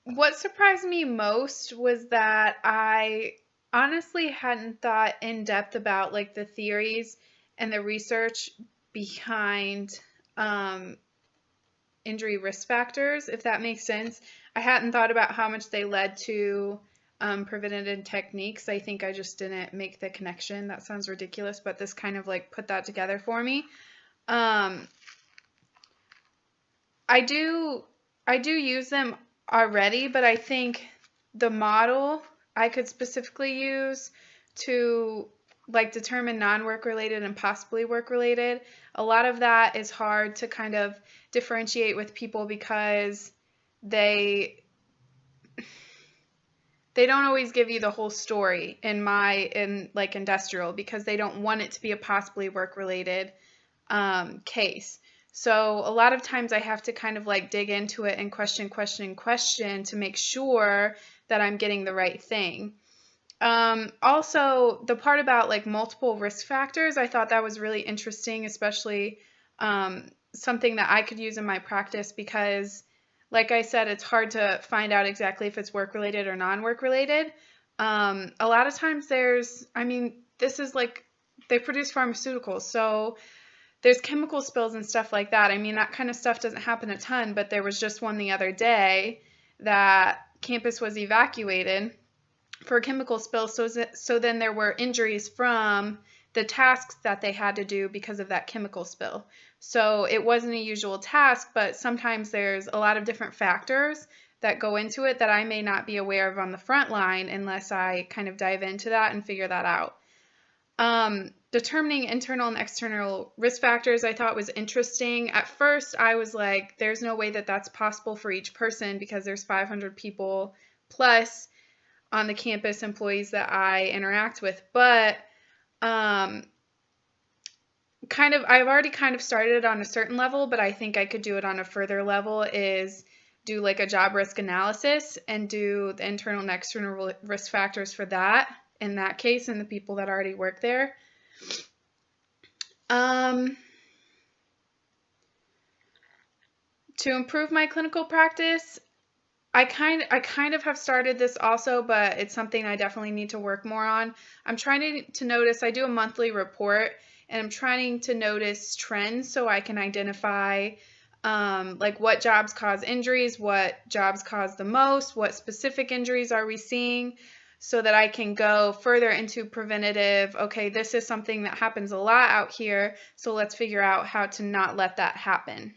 What surprised me most was that I honestly hadn't thought in depth about like the theories and the research behind um, injury risk factors, if that makes sense. I hadn't thought about how much they led to preventative techniques. I think I just didn't make the connection. That sounds ridiculous, but this kind of like put that together for me. Um, I do I do use them already, but I think the model I could specifically use to like determine non-work related and possibly work related. A lot of that is hard to kind of differentiate with people because they they don't always give you the whole story in like industrial because they don't want it to be a possibly work related case. So a lot of times I have to kind of like dig into it and question to make sure that I'm getting the right thing. Also, the part about like multiple risk factors, I thought that was really interesting, especially something that I could use in my practice because, like I said, it's hard to find out exactly if it's work related or non work related. A lot of times I mean, this is like they produce pharmaceuticals, so there's chemical spills and stuff like that. I mean, that kind of stuff doesn't happen a ton, but there was just one the other day that campus was evacuated for a chemical spill. So then there were injuries from the tasks that they had to do because of that chemical spill. So it wasn't a usual task, but sometimes there's a lot of different factors that go into it that I may not be aware of on the front line unless I kind of dive into that and figure that out. Determining internal and external risk factors I thought was interesting. At first, I was like, there's no way that that's possible for each person because there's 500 people plus on the campus employees that I interact with. But I've already kind of started on a certain level, but I think I could do it on a further level is do like a job risk analysis and do the internal and external risk factors for that in that case and the people that already work there. Um, to improve my clinical practice, I kind of have started this also, but it's something I definitely need to work more on. I'm trying to notice, I do a monthly report, and I'm trying to notice trends so I can identify like what jobs cause injuries, what jobs cause the most, what specific injuries are we seeing, so that I can go further into preventative. Okay, this is something that happens a lot out here, so let's figure out how to not let that happen.